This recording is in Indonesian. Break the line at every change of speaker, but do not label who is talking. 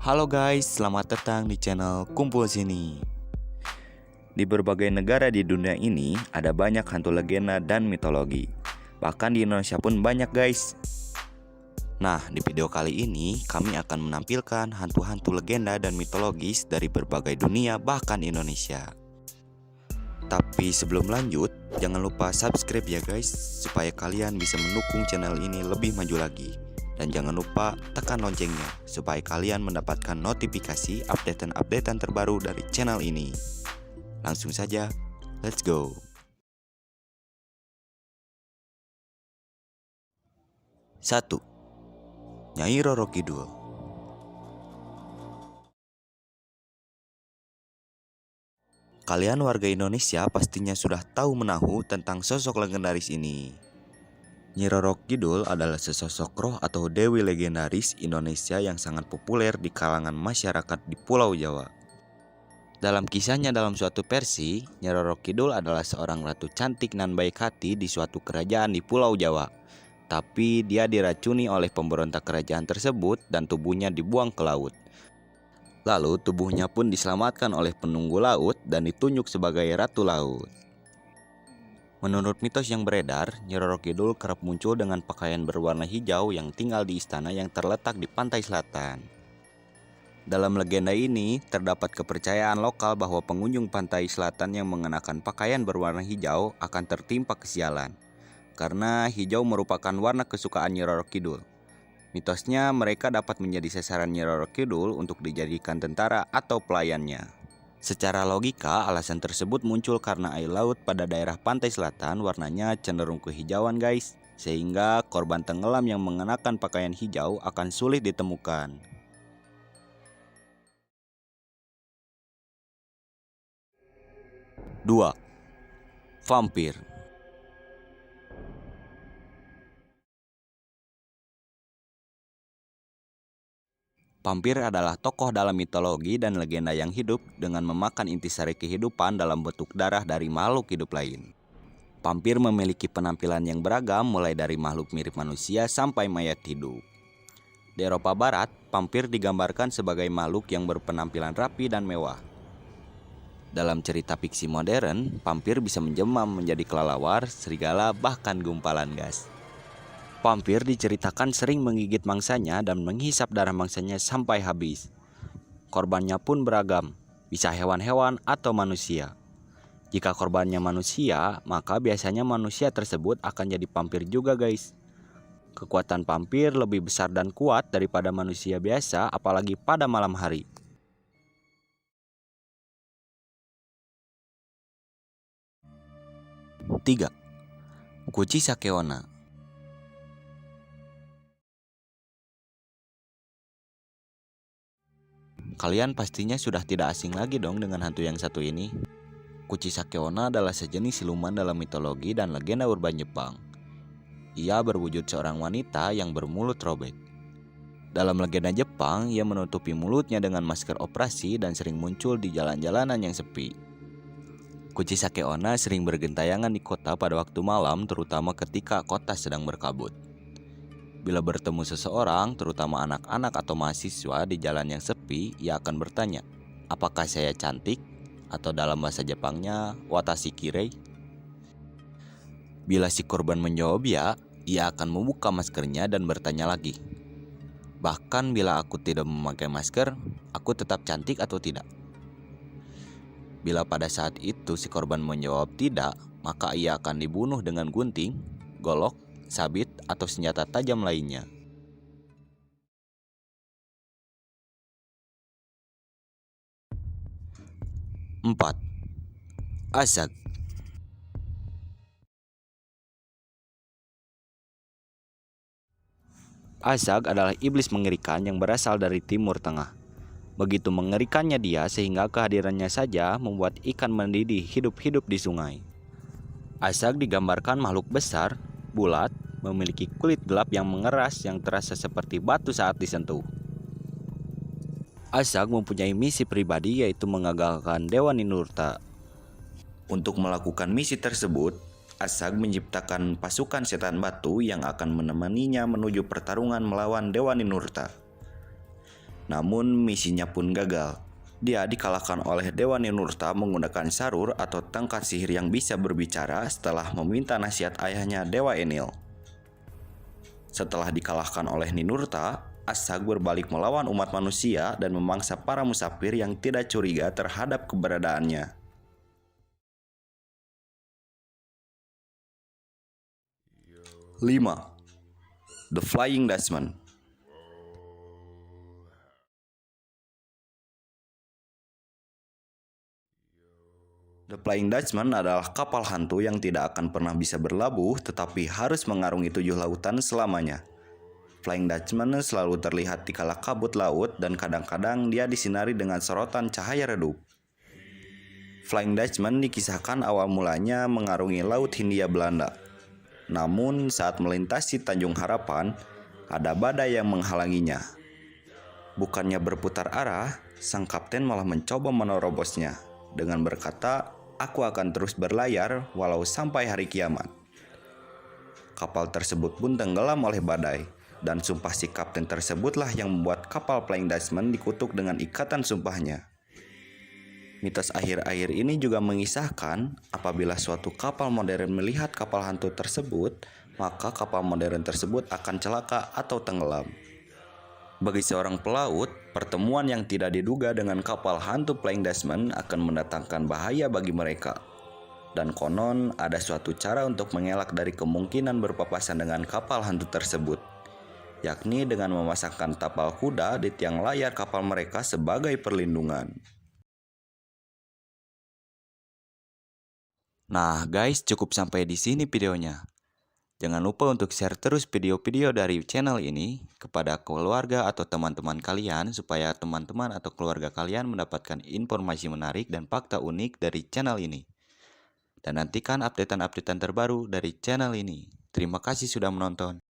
Halo guys, selamat datang di channel Kumpul Sini. Di berbagai negara di dunia ini ada banyak hantu legenda dan mitologi. Bahkan di Indonesia pun banyak guys. Nah, di video kali ini kami akan menampilkan hantu-hantu legenda dan mitologis dari berbagai dunia bahkan Indonesia. Tapi sebelum lanjut, jangan lupa subscribe ya guys, supaya kalian bisa mendukung channel ini lebih maju lagi. Dan jangan lupa tekan loncengnya, supaya kalian mendapatkan notifikasi updatean terbaru dari channel ini. Langsung saja, let's go. Satu, Nyai Roro Kidul. Kalian warga Indonesia pastinya sudah tahu menahu tentang sosok legendaris ini. Nyi Roro Kidul adalah sesosok roh atau dewi legendaris Indonesia yang sangat populer di kalangan masyarakat di Pulau Jawa. Dalam kisahnya dalam suatu versi, Nyi Roro Kidul adalah seorang ratu cantik nan baik hati di suatu kerajaan di Pulau Jawa. Tapi dia diracuni oleh pemberontak kerajaan tersebut dan tubuhnya dibuang ke laut. Lalu tubuhnya pun diselamatkan oleh penunggu laut dan ditunjuk sebagai ratu laut. Menurut mitos yang beredar, Nyi Roro Kidul kerap muncul dengan pakaian berwarna hijau yang tinggal di istana yang terletak di pantai selatan. Dalam legenda ini, terdapat kepercayaan lokal bahwa pengunjung pantai selatan yang mengenakan pakaian berwarna hijau akan tertimpa kesialan, karena hijau merupakan warna kesukaan Nyi Roro Kidul. Mitosnya mereka dapat menjadi sasaran Nyi Roro Kidul untuk dijadikan tentara atau pelayannya. Secara logika, alasan tersebut muncul karena air laut pada daerah pantai selatan warnanya cenderung kehijauan guys, sehingga korban tenggelam yang mengenakan pakaian hijau akan sulit ditemukan. Dua, Vampir. Vampir adalah tokoh dalam mitologi dan legenda yang hidup dengan memakan intisari kehidupan dalam bentuk darah dari makhluk hidup lain. Vampir memiliki penampilan yang beragam mulai dari makhluk mirip manusia sampai mayat hidup. Di Eropa Barat, vampir digambarkan sebagai makhluk yang berpenampilan rapi dan mewah. Dalam cerita fiksi modern, vampir bisa menjelma menjadi kelelawar, serigala, bahkan gumpalan gas. Vampir diceritakan sering menggigit mangsanya dan menghisap darah mangsanya sampai habis. Korbannya pun beragam, bisa hewan-hewan atau manusia. Jika korbannya manusia, maka biasanya manusia tersebut akan jadi vampir juga guys. Kekuatan vampir lebih besar dan kuat daripada manusia biasa, apalagi pada malam hari. Tiga, Kuci Sakeona. Kalian pastinya sudah tidak asing lagi dong dengan hantu yang satu ini. Kuci Sakeona adalah sejenis siluman dalam mitologi dan legenda urban Jepang. Ia berwujud seorang wanita yang bermulut robek. Dalam legenda Jepang, ia menutupi mulutnya dengan masker operasi dan sering muncul di jalan-jalanan yang sepi. Kuci Sakeona sering bergentayangan di kota pada waktu malam, terutama ketika kota sedang berkabut. Bila bertemu seseorang, terutama anak-anak atau mahasiswa di jalan yang sepi, ia akan bertanya, "Apakah saya cantik?" Atau dalam bahasa Jepangnya, "Watashi kirei?" Bila si korban menjawab ya, ia akan membuka maskernya dan bertanya lagi, "Bahkan bila aku tidak memakai masker, aku tetap cantik atau tidak?" Bila pada saat itu si korban menjawab tidak, maka ia akan dibunuh dengan gunting, golok, sabit, atau senjata tajam lainnya. Empat, Asag. Asag adalah iblis mengerikan yang berasal dari Timur Tengah. Begitu mengerikannya dia sehingga kehadirannya saja membuat ikan mendidih hidup-hidup di sungai. Asag digambarkan makhluk besar, bulat, memiliki kulit gelap yang mengeras yang terasa seperti batu saat disentuh. Asag mempunyai misi pribadi yaitu mengagalkan Dewa Ninurta. Untuk melakukan misi tersebut, Asag menciptakan pasukan setan batu yang akan menemaninya menuju pertarungan melawan Dewa Ninurta. Namun misinya pun gagal. Dia dikalahkan oleh Dewa Ninurta menggunakan sarur atau tongkat sihir yang bisa berbicara setelah meminta nasihat ayahnya Dewa Enil. Setelah dikalahkan oleh Ninurta, Ashag berbalik melawan umat manusia dan memangsa para musafir yang tidak curiga terhadap keberadaannya. 5. The Flying Dutchman. The Flying Dutchman adalah kapal hantu yang tidak akan pernah bisa berlabuh tetapi harus mengarungi 7 lautan selamanya. Flying Dutchman selalu terlihat di kala kabut laut dan kadang-kadang dia disinari dengan sorotan cahaya redup. Flying Dutchman dikisahkan awal mulanya mengarungi Laut Hindia Belanda. Namun saat melintasi Tanjung Harapan, ada badai yang menghalanginya. Bukannya berputar arah, sang kapten malah mencoba menerobosnya dengan berkata, "Aku akan terus berlayar walau sampai hari kiamat." Kapal tersebut pun tenggelam oleh badai. Dan sumpah si kapten tersebutlah yang membuat kapal Flying Dutchman dikutuk dengan ikatan sumpahnya. Mitos akhir-akhir ini juga mengisahkan apabila suatu kapal modern melihat kapal hantu tersebut, maka kapal modern tersebut akan celaka atau tenggelam. Bagi seorang pelaut, pertemuan yang tidak diduga dengan kapal hantu Flying Dutchman akan mendatangkan bahaya bagi mereka. Dan konon ada suatu cara untuk mengelak dari kemungkinan berpapasan dengan kapal hantu tersebut, yakni dengan memasangkan tapal kuda di tiang layar kapal mereka sebagai perlindungan. Nah guys, cukup sampai di sini videonya. Jangan lupa untuk share terus video-video dari channel ini kepada keluarga atau teman-teman kalian supaya teman-teman atau keluarga kalian mendapatkan informasi menarik dan fakta unik dari channel ini. Dan nantikan updatean-updatean terbaru dari channel ini. Terima kasih sudah menonton.